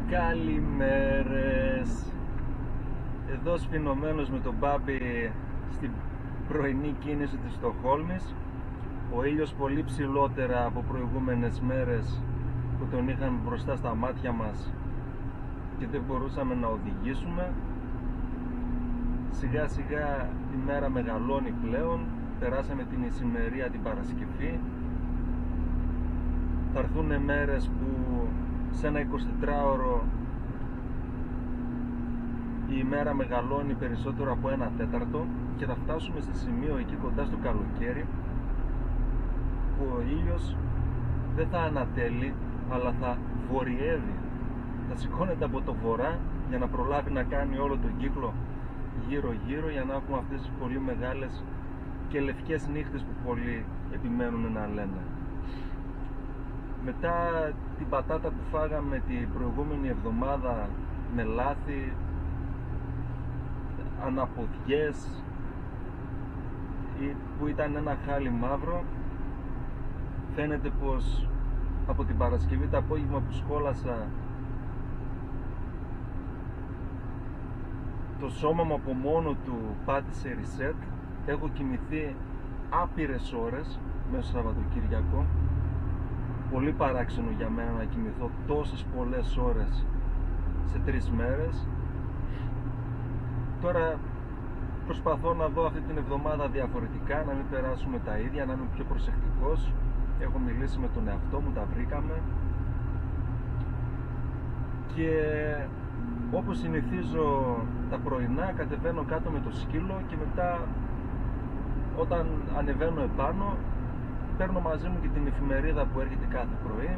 Καλημέρες. Εδώ σφινωμένος με τον Μπάμπη στην πρωινή κίνηση της Στοκχόλμης. Ο ήλιος πολύ ψηλότερα από προηγούμενες μέρες που τον είχαμε μπροστά στα μάτια μας και δεν μπορούσαμε να οδηγήσουμε. Σιγά σιγά η μέρα μεγαλώνει πλέον. Περάσαμε την ησημερία την Παρασκευή. Θα έρθουν μέρες που σε ένα 24ωρο η ημέρα μεγαλώνει περισσότερο από 1/4 και θα φτάσουμε σε σημείο εκεί κοντά στο καλοκαίρι που ο ήλιος δεν θα ανατέλει αλλά θα βορειεύει, θα σηκώνεται από το βορρά για να προλάβει να κάνει όλο τον κύκλο γύρω γύρω, για να έχουμε αυτές τις πολύ μεγάλες και λευκές νύχτες που πολλοί επιμένουν να λένε. Μετά την πατάτα που φάγαμε την προηγούμενη εβδομάδα με λάθη, αναποδιές, που ήταν ένα χάλι μαύρο, φαίνεται πως από την Παρασκευή το απόγευμα που σκόλασα το σώμα μου από μόνο του πάτησε reset. Έχω κοιμηθεί άπειρες ώρες μέσα στο Σαββατοκύριακο. Πολύ παράξενο για μένα να κοιμηθώ τόσες πολλές ώρες σε 3 μέρες. Τώρα προσπαθώ να δω αυτή την εβδομάδα διαφορετικά, να μην περάσουμε τα ίδια, να είμαι πιο προσεκτικός. Έχω μιλήσει με τον εαυτό μου, τα βρήκαμε. Και όπως συνηθίζω τα πρωινά, κατεβαίνω κάτω με το σκύλο και μετά όταν ανεβαίνω επάνω παίρνω μαζί μου και την εφημερίδα που έρχεται κάθε πρωί.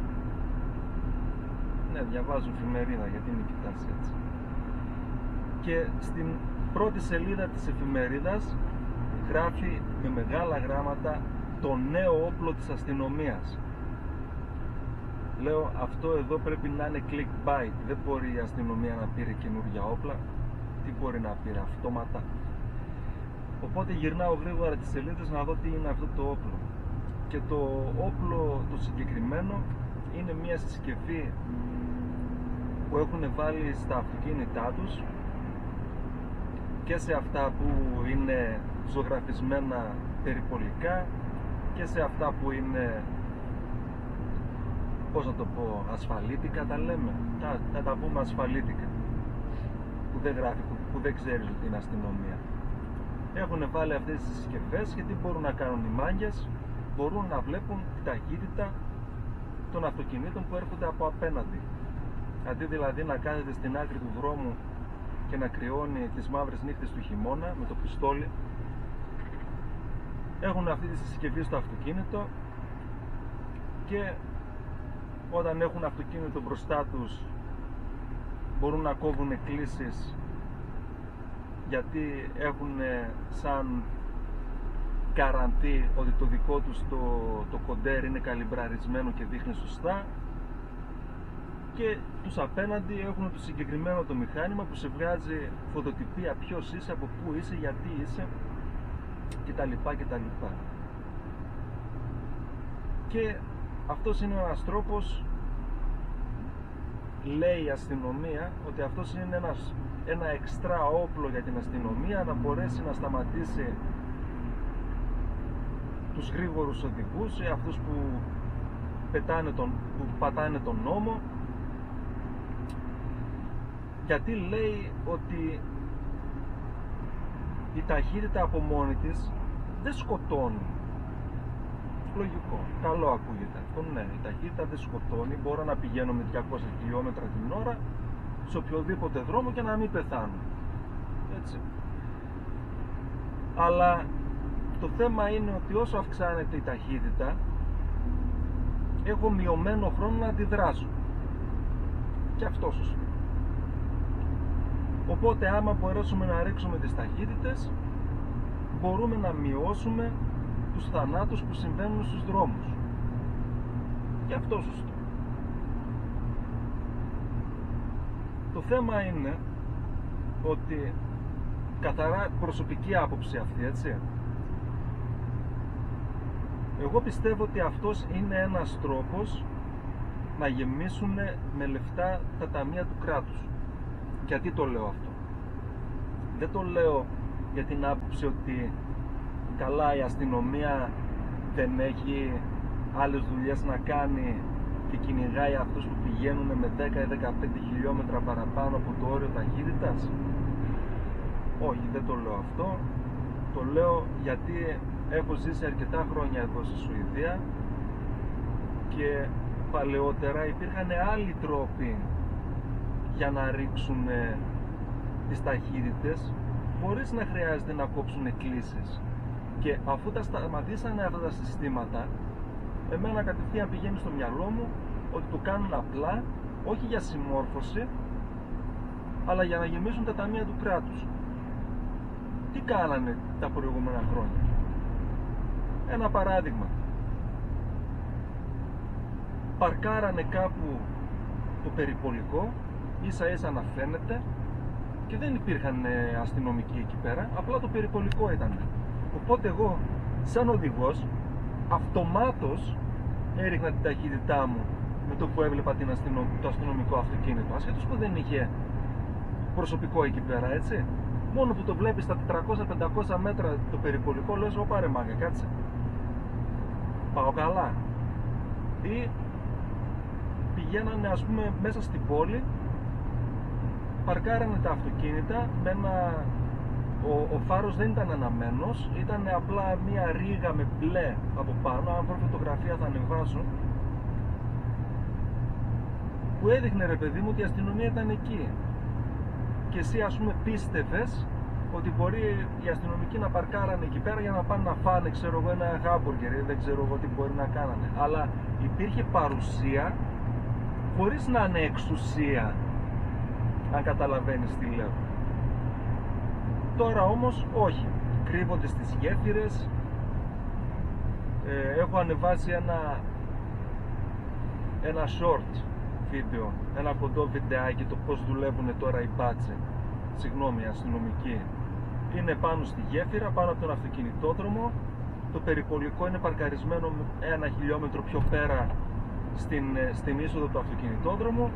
Ναι, διαβάζω εφημερίδα, γιατί με κοιτάς έτσι. Και στην πρώτη σελίδα της εφημερίδας γράφει με μεγάλα γράμματα το νέο όπλο της αστυνομίας. Λέω, αυτό εδώ πρέπει να είναι clickbait. Δεν μπορεί η αστυνομία να πήρε καινούργια όπλα. Τι μπορεί να πήρε, αυτόματα? Οπότε γυρνάω γρήγορα τις σελίδες να δω τι είναι αυτό το όπλο. Και το όπλο το συγκεκριμένο είναι μια συσκευή που έχουν βάλει στα αυτοκίνητά τους και σε αυτά που είναι ζωγραφισμένα περιπολικά και σε αυτά που είναι, πώς να το πω, ασφαλίτικα τα λέμε, θα τα πούμε ασφαλίτικα, που δεν γράφει, που δεν ξέρεις ότι είναι αστυνομία. Έχουν βάλει αυτές τις συσκευές και τι μπορούν να κάνουν οι μάγκες? Μπορούν να βλέπουν τη ταχύτητα των αυτοκινήτων που έρχονται από απέναντι. Αντί δηλαδή να κάθεται στην άκρη του δρόμου και να κρυώνει τις μαύρες νύχτες του χειμώνα με το πιστόλι, έχουν αυτή τη συσκευή στο αυτοκίνητο και όταν έχουν αυτοκίνητο μπροστά τους μπορούν να κόβουν κλήσεις, γιατί έχουν σαν καραντί ότι το δικό τους το κοντέρ είναι καλυμπραρισμένο και δείχνει σωστά, και τους απέναντι έχουν το συγκεκριμένο το μηχάνημα που σε βγάζει φωτοτυπία, ποιος είσαι, από πού είσαι, γιατί είσαι κτλ. Και αυτός είναι ένας τρόπος, λέει η αστυνομία, ότι αυτός είναι ένα εξτρά όπλο για την αστυνομία να μπορέσει να σταματήσει τους γρήγορους οδηγούς ή αυτούς που πατάνε τον νόμο, γιατί λέει ότι η ταχύτητα από μόνη της δεν σκοτώνει. Λογικό, καλό ακούγεται αυτό, ναι, η ταχύτητα δεν σκοτώνει. Μπορώ να πηγαίνω με 200 χιλιόμετρα την ώρα σε οποιοδήποτε δρόμο και να μην πεθάνω, έτσι. Αλλά το θέμα είναι ότι όσο αυξάνεται η ταχύτητα έχω μειωμένο χρόνο να αντιδράσω. Και αυτό σωστό. Οπότε άμα μπορέσουμε να ρίξουμε τις ταχύτητες, μπορούμε να μειώσουμε τους θανάτους που συμβαίνουν στους δρόμους. Και αυτό σωστό. Το θέμα είναι ότι, καθαρά προσωπική άποψη αυτή, έτσι, εγώ πιστεύω ότι αυτός είναι ένας τρόπος να γεμίσουν με λεφτά τα ταμεία του κράτους. Γιατί το λέω αυτό? Δεν το λέω για την άποψη ότι καλά η αστυνομία δεν έχει άλλες δουλειές να κάνει και κυνηγάει αυτούς που πηγαίνουν με 10 ή 15 χιλιόμετρα παραπάνω από το όριο ταχύτητας. Όχι, δεν το λέω αυτό. Το λέω γιατί έχω ζήσει αρκετά χρόνια εδώ στη Σουηδία και παλαιότερα υπήρχαν άλλοι τρόποι για να ρίξουν τις ταχύτητες χωρίς να χρειάζεται να κόψουν κλήσεις. Και αφού τα σταματήσανε αυτά τα συστήματα, εμένα κατευθείαν πηγαίνει στο μυαλό μου ότι το κάνουν απλά, όχι για συμμόρφωση, αλλά για να γεμίσουν τα ταμεία του κράτους. Τι κάνανε τα προηγούμενα χρόνια? Ένα παράδειγμα. Παρκάρανε κάπου το περιπολικό, ίσα ίσα να φαίνεται, και δεν υπήρχαν αστυνομικοί εκεί πέρα, απλά το περιπολικό ήταν. Οπότε εγώ, σαν οδηγός, αυτομάτως έριχνα την ταχύτητά μου με το που έβλεπα το αστυνομικό αυτοκίνητο, ασχέτως που δεν είχε προσωπικό εκεί πέρα, έτσι. Μόνο που το βλέπεις στα 400-500 μέτρα το περιπολικό, λες, ω πάρε μάγκα, κάτσε, πάω καλά. Ή πηγαίνανε, ας πούμε, μέσα στην πόλη, παρκάρανε τα αυτοκίνητα με ο φάρος δεν ήταν αναμένος, ήταν απλά μία ρίγα με μπλε από πάνω. Αν βρω φωτογραφία θα ανεβάσω, που έδειχνε, ρε παιδί μου, ότι η αστυνομία ήταν εκεί. Και εσύ, ας πούμε, πίστευες ότι μπορεί οι αστυνομικοί να παρκάρανε εκεί πέρα για να πάνε να φάνε, ξέρω εγώ, ένα χάμπουργκερ ή δεν ξέρω εγώ τι μπορεί να κάνανε. Αλλά υπήρχε παρουσία χωρίς να είναι εξουσία, αν καταλαβαίνεις τι λέω. Τώρα όμως όχι, κρύβονται στις γέφυρες. Έχω ανεβάσει ένα short βίντεο, ένα κοντό βιντεάκι, το πως δουλεύουν τώρα οι μπάτσοι, συγγνώμη, αστυνομικοί. Είναι πάνω στη γέφυρα, πάνω από τον αυτοκινητόδρομο. Το περιπολικό είναι παρκαρισμένο 1 χιλιόμετρο πιο πέρα στην είσοδο του αυτοκινητόδρομου.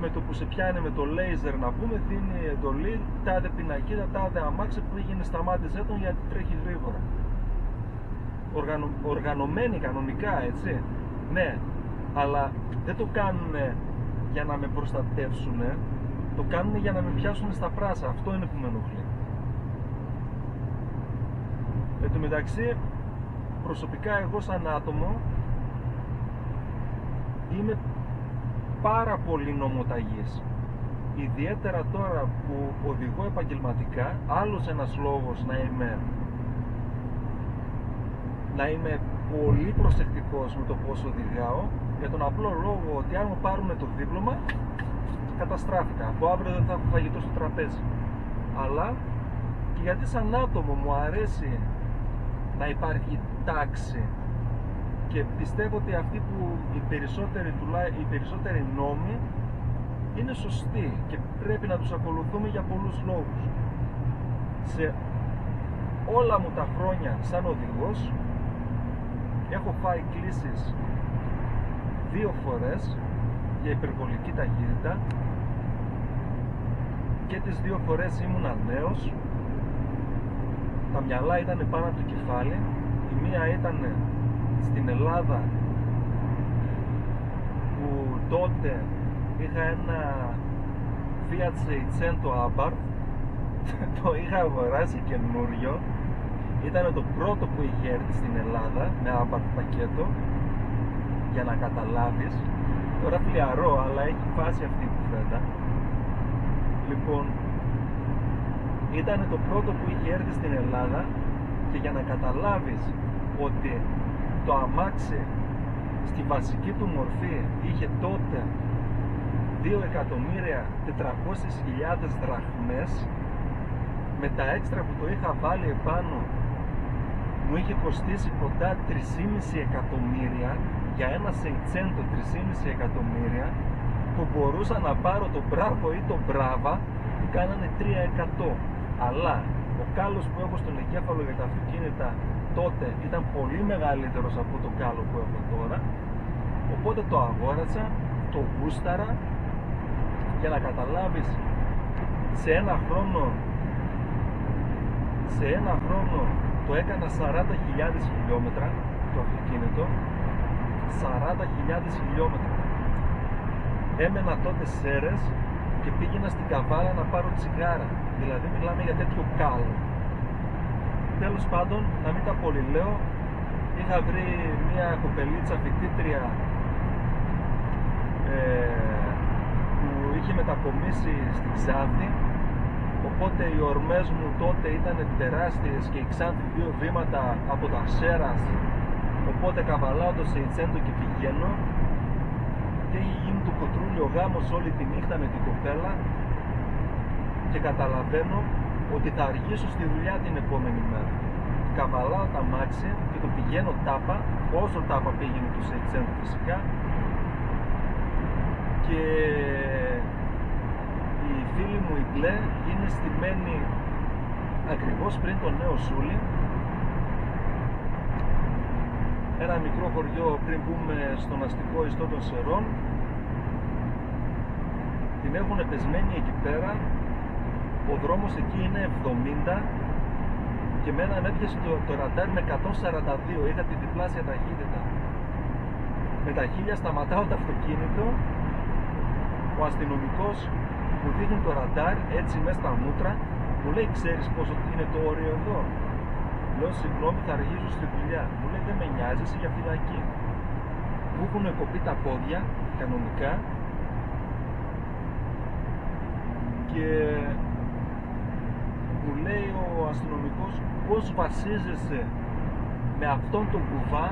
Με το που σε πιάνει με το λέιζερ, να πούμε, δίνει εντολή, τάδε πινακίδα, τάδε αμάξι που πήγαινε, σταμάτησέ τον γιατί τρέχει γρήγορα. Οργανωμένοι κανονικά, έτσι. Ναι, αλλά δεν το κάνουν για να με προστατεύσουν, το κάνουν για να με πιάσουν στα πράσα. Αυτό είναι που με ενοχλεί. Εν τω μεταξύ, προσωπικά εγώ σαν άτομο είμαι πάρα πολύ νομοταγής. Ιδιαίτερα τώρα που οδηγώ επαγγελματικά, άλλος ένας λόγος να είμαι πολύ προσεκτικός με το πώς οδηγάω, για τον απλό λόγο ότι αν μου πάρουν το δίπλωμα, καταστράφηκα. Από αύριο δεν θα έχω φαγητό στο τραπέζι. Αλλά και γιατί σαν άτομο μου αρέσει να υπάρχει τάξη και πιστεύω ότι αυτοί που οι περισσότεροι νόμοι είναι σωστοί και πρέπει να τους ακολουθούμε για πολλούς λόγους. Σε όλα μου τα χρόνια σαν οδηγός έχω φάει κλήσεις 2 φορές για υπερβολική ταχύτητα, και τις 2 φορές ήμουνα νέος, τα μυαλά ήταν πάνω από το κεφάλι. Η μία ήταν στην Ελλάδα, που τότε είχα ένα Fiat Seicento Abarth, το είχα αγοράσει καινούριο, ήταν το πρώτο που είχε έρθει στην Ελλάδα με Abarth πακέτο, για να καταλάβεις. Τώρα φλιαρώ, αλλά έχει φάσει αυτή η κουβέντα. Λοιπόν, ήταν το πρώτο που είχε έρθει στην Ελλάδα, και για να καταλάβεις ότι το αμάξι στη βασική του μορφή είχε τότε 2.400.000 δραχμές, με τα έξτρα που το είχα βάλει επάνω μου είχε κοστίσει κοντά 3,5 εκατομμύρια για ένα Seicento, 3,5 εκατομμύρια, που μπορούσα να πάρω το Bravo ή το Brava που κάνανε 3%. Αλλά ο κάλος που έχω στον εγκέφαλο για τα αυτοκίνητα τότε ήταν πολύ μεγαλύτερος από τον κάλο που έχω τώρα, οπότε το αγόρασα το γούσταρα, για να καταλάβεις, σε ένα χρόνο το έκανα 40.000 χιλιόμετρα το αυτοκίνητο. 40.000 χιλιόμετρα. Έμενα τότε Σέρρες και πήγαινα στην Καβάλα να πάρω τσιγάρα. Δηλαδή μιλάμε για τέτοιο κάλο. Τέλος πάντων, να μην τα πολυλέω, είχα βρει μια κοπελίτσα φοιτήτρια που είχε μετακομίσει στην Ξάνθη, οπότε οι ορμές μου τότε ήταν τεράστιες και η Ξάνθη 2 βήματα από τα Σέρας, οπότε καβαλάω το Σεϊτσέντο και πηγαίνω, και έχει γίνει του κοτρούλιο γάμος όλη τη νύχτα με την κοπέλα και καταλαβαίνω ότι θα αργήσω στη δουλειά την επόμενη μέρα. Καβαλάω τα μάξι και το πηγαίνω τάπα, όσο τάπα πήγαινε το Σεϊτσέντο φυσικά, και η φίλη μου η Μπλε είναι στημένη ακριβώς πριν το Νέο Σούλι, ένα μικρό χωριό πριν μπούμε στον αστικό ιστό των Σερών. Την έχουν πεσμένη εκεί πέρα, ο δρόμος εκεί είναι 70 και μένα με έπιασε το ραντάρ με 142, είχα τη διπλάσια ταχύτητα. Με τα 1000 σταματάω το αυτοκίνητο, ο αστυνομικός μου δείχνει το ραντάρ έτσι μέσα στα μούτρα, μου λέει ξέρεις πόσο είναι το όριο εδώ? Λέω συγγνώμη, θα αργήσω στη δουλειά. Μου λέει δεν με νοιάζει, είσαι για φυλακή. Μου έχουν κοπεί τα πόδια κανονικά και μου λέει ο αστυνομικός πώς βασίζεσαι με αυτόν τον κουβά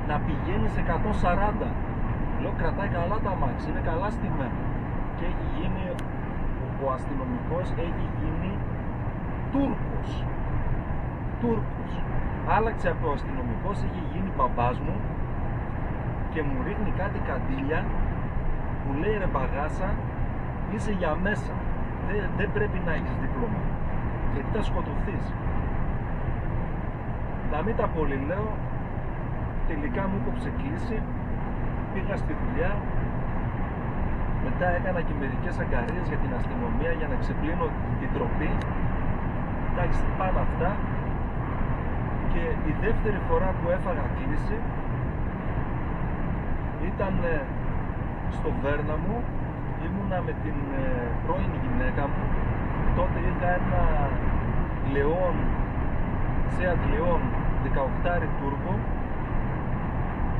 να πηγαίνει σε 140? Λέω κρατάει καλά τα μάξι, είναι καλά στημένα. Και έχει γίνει, ο αστυνομικός έχει γίνει Τούρκος. Άλλαξε από ο αστυνομικός, έχει γίνει μπαμπάς μου και μου ρίχνει κάτι καντήλια, μου λέει ρε μπαγάσα, είσαι για μέσα, δεν πρέπει να έχεις δίπλωμα γιατί θα σκοτωθείς. Να μην τα πολυλέω, τελικά μου κόψε κλίση, πήγα στη δουλειά, μετά έκανα και μερικές αγκαρίες για την αστυνομία για να ξεπλύνω την τροπή. Εντάξει, πάνε αυτά. Και η δεύτερη φορά που έφαγα κλίση ήταν στο Βέρναμο, ήμουνα με την πρώην γυναίκα μου. Τότε είχα ένα Leon, Seat Leon 18 Turbo,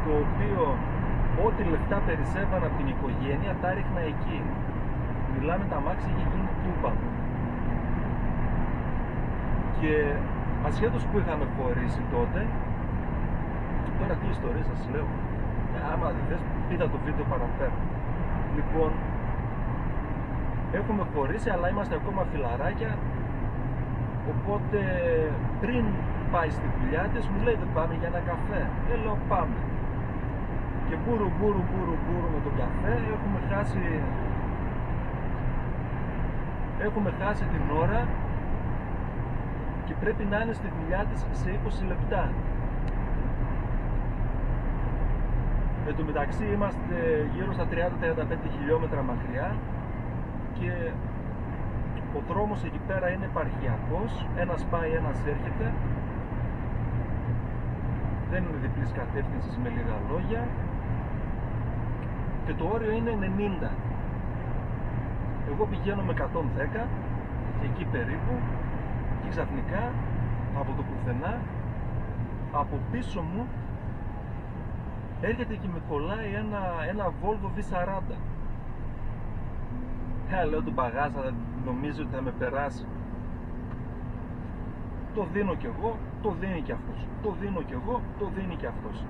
το οποίο ό,τι λεφτά περισσεύαν από την οικογένεια τα ρίχνα εκεί. Μιλάμε, τα μάξι είχε γίνει τούμπα. Και ασχέτως που είχαμε χωρίσει τότε, τώρα τι ιστορίες σας λέω, άμα δεις πήρα το βίντεο παραπέρα. Λοιπόν, έχουμε χωρίσει αλλά είμαστε ακόμα φιλαράκια, οπότε πριν πάει στη δουλειά της μου λέει δεν πάμε για ένα καφέ? Λέω πάμε. Και μπούρου με τον καφέ έχουμε χάσει την ώρα και πρέπει να είναι στη δουλειά της σε 20 λεπτά. Εν τω μεταξύ είμαστε γύρω στα 30-35 χιλιόμετρα μακριά και ο δρόμος εκεί πέρα είναι επαρχιακός, ένας πάει, ένας έρχεται, δεν είναι διπλής κατεύθυνσης με λίγα λόγια και το όριο είναι 90. Εγώ πηγαίνω με 110, εκεί περίπου, και ξαφνικά από το πουθενά από πίσω μου έρχεται και με κολλάει ένα Volvo V40. Λέω του μπαγάζα, νομίζει ότι θα με περάσει. Το δίνω κι εγώ, το δίνει κι αυτός. Το δίνω κι εγώ, το δίνει κι αυτός.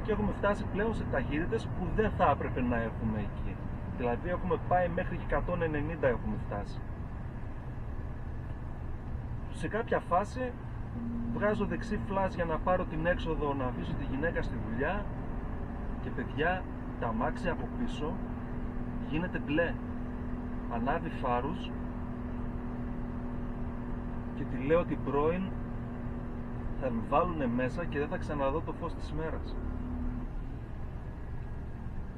Και έχουμε φτάσει πλέον σε ταχύτητες που δεν θα έπρεπε να έχουμε εκεί. Δηλαδή έχουμε πάει μέχρι 190 έχουμε φτάσει. Σε κάποια φάση βγάζω δεξί φλας για να πάρω την έξοδο να αφήσω τη γυναίκα στη δουλειά και παιδιά, τα αμάξια από πίσω γίνεται μπλε. Ανάβει φάρους και τη λέω την πρώην θα με βάλουνε μέσα και δεν θα ξαναδώ το φως της μέρας.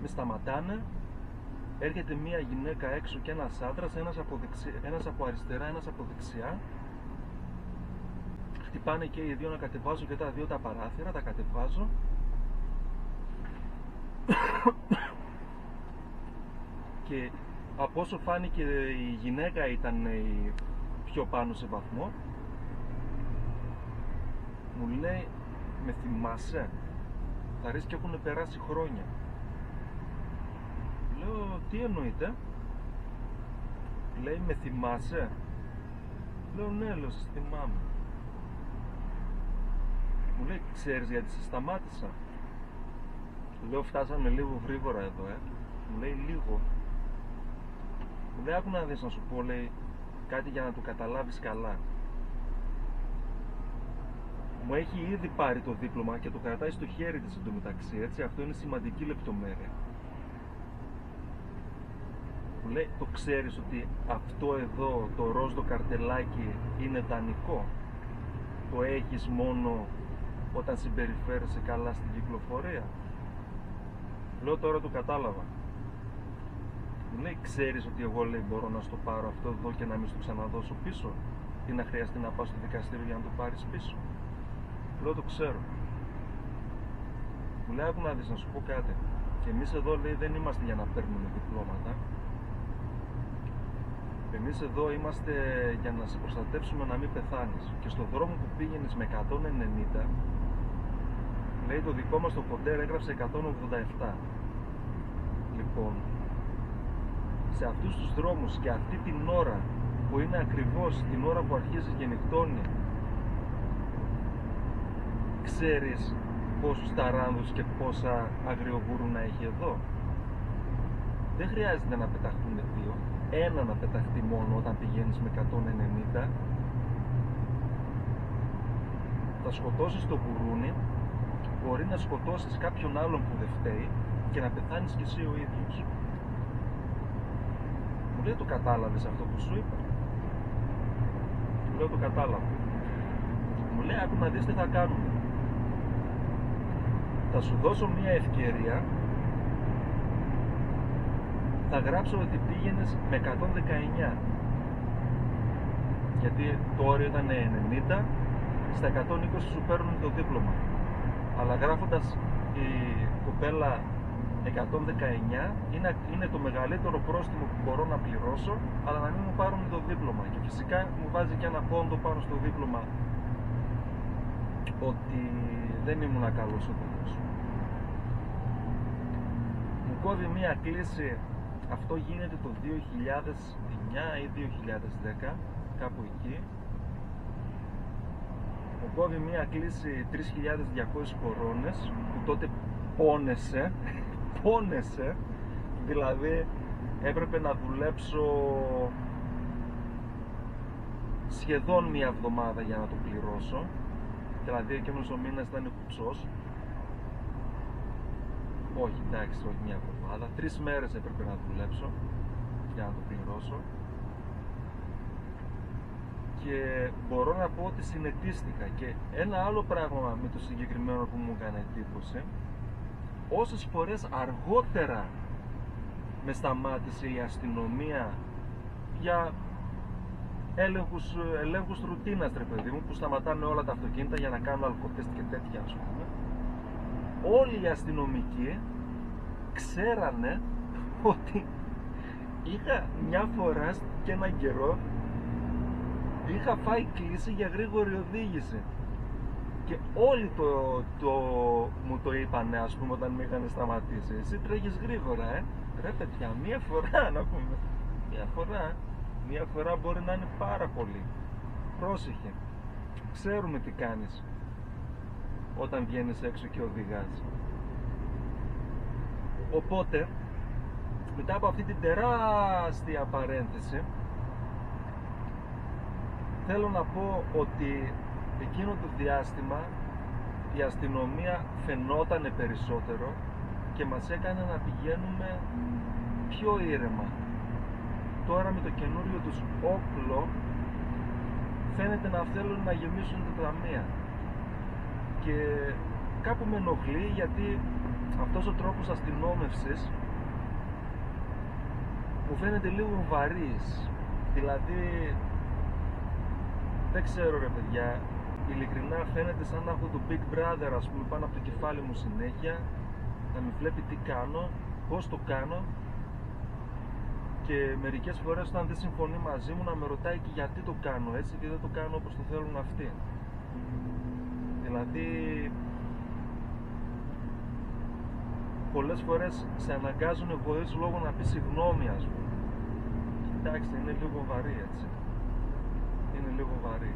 με σταματάνε, έρχεται μία γυναίκα έξω και ένας άντρας, ένας από αριστερά, ένας από δεξιά. Χτυπάνε και οι δύο να κατεβάζω και τα δύο τα παράθυρα, τα κατεβάζω. Και από όσο φάνηκε η γυναίκα ήταν η πιο πάνω σε βαθμό, μου λέει, με θυμάσαι? Θα ρίξει και έχουν περάσει χρόνια. Λέω, τι εννοείται? Λέει, με θυμάσαι? Λέω, ναι, λέω, σας θυμάμαι. Μου λέει, ξέρεις γιατί σε σταμάτησα? Λέω, φτάσαμε λίγο γρήγορα εδώ, Μου λέει, λίγο. Μου λέει, άκου να δεις, να σου πω, λέει, κάτι για να το καταλάβεις καλά. Μου έχει ήδη πάρει το δίπλωμα και το κρατάει στο χέρι της εντωμεταξύ, έτσι, αυτό είναι σημαντική λεπτομέρεια. Μου λέει, το ξέρεις ότι αυτό εδώ, το ροζ το καρτελάκι, είναι δανεικό? Το έχεις μόνο όταν συμπεριφέρεσαι καλά στην κυκλοφορία? Λέω, τώρα το κατάλαβα. Μου λέει, ξέρεις ότι εγώ, λέει, μπορώ να στο πάρω αυτό εδώ και να μην στο ξαναδώσω πίσω, ή να χρειαστεί να πάω στο δικαστήριο για να το πάρεις πίσω? Λέω, το ξέρω. Μου λέει, άκου να δεις, να σου πω κάτι. Και εμείς εδώ, λέει, δεν είμαστε για να παίρνουμε διπλώματα. Εμείς εδώ είμαστε για να σε προστατεύσουμε να μην πεθάνεις. Και στον δρόμο που πήγαινες με 190, λέει, το δικό μας το κοντέρ έγραψε 187. Λοιπόν, σε αυτούς τους δρόμους και αυτή την ώρα που είναι ακριβώς την ώρα που αρχίζει και νυχτώνει, ξέρεις πόσους ταράνδους και πόσα αγριογούρουνα έχει εδώ? Δεν χρειάζεται να πεταχτούν δύο, ένα να πεταχτεί μόνο όταν πηγαίνεις με 190. Θα σκοτώσεις το γουρούνι, μπορεί να σκοτώσεις κάποιον άλλον που δεν φταίει και να πεθάνεις κι εσύ ο ίδιος. Μου λέει, το κατάλαβες αυτό που σου είπα? Του λέω, το κατάλαβα. Μου λέει, άκου να δεις τι θα κάνουμε. Θα σου δώσω μια ευκαιρία. Θα γράψω ότι πήγαινες με 119, γιατί το όριο ήταν 90, στα 120 σου παίρνουν το δίπλωμα. Αλλά γράφοντας η κοπέλα 119 είναι το μεγαλύτερο πρόστιμο που μπορώ να πληρώσω, αλλά να μην μου πάρουν το δίπλωμα. Και φυσικά μου βάζει και ένα πόντο πάνω στο δίπλωμα ότι δεν ήμουν καλός οδηγός. Μου κόβει μία κλίση. Αυτό γίνεται το 2009 ή 2010, κάπου εκεί. Μου κόβει μία κλίση 3.200 κορώνες, που τότε πόνεσε, δηλαδή έπρεπε να δουλέψω σχεδόν μία εβδομάδα για να το πληρώσω, δηλαδή εκείνος ο μήνας ήταν κουτσός. Όχι, εντάξει, όχι μία εβδομάδα, 3 μέρες έπρεπε να δουλέψω για να το πληρώσω. Και μπορώ να πω ότι συνετίστηκα. Και ένα άλλο πράγμα με το συγκεκριμένο που μου έκανε εντύπωση, όσες φορές αργότερα με σταμάτησε η αστυνομία για ελέγχους ρουτίνας, ρε παιδί μου, που σταματάνε όλα τα αυτοκίνητα για να κάνουν αλκοτέστ και τέτοια, ας πούμε. Όλοι οι αστυνομικοί ξέρανε ότι είχα μια φορά και έναν καιρό είχα φάει κλίση για γρήγορη οδήγηση. Και όλοι μου το είπανε, ας πούμε, όταν με είχαν σταματήσει. Εσύ τρέχεις γρήγορα, Ρε παιδιά, μία φορά να πούμε. Μία φορά μπορεί να είναι πάρα πολύ. Πρόσεχε. Ξέρουμε τι κάνεις όταν βγαίνεις έξω και οδηγάς. Οπότε, μετά από αυτή την τεράστια παρένθεση, θέλω να πω ότι εκείνο το διάστημα η αστυνομία φαινότανε περισσότερο και μας έκανε να πηγαίνουμε πιο ήρεμα. Τώρα με το καινούριο τους όπλο φαίνεται να θέλουν να γεμίσουν τα ταμεία. Και κάπου με ενοχλεί, γιατί αυτός ο τρόπος αστυνόμευσης μου φαίνεται λίγο βαρύς. Δηλαδή, δεν ξέρω ρε παιδιά, ειλικρινά φαίνεται σαν να έχω το Big Brother, ας πούμε, πάνω από το κεφάλι μου συνέχεια, να με βλέπει τι κάνω, πώς το κάνω, και μερικές φορές όταν δεν συμφωνεί μαζί μου να με ρωτάει και γιατί το κάνω έτσι και δεν το κάνω όπως το θέλουν αυτοί. Δηλαδή, πολλές φορές σε αναγκάζουν χωρίς λόγο να πεις συγγνώμη, ας πούμε. Κοιτάξτε, είναι λίγο βαρύ έτσι. Είναι λίγο βαρύ.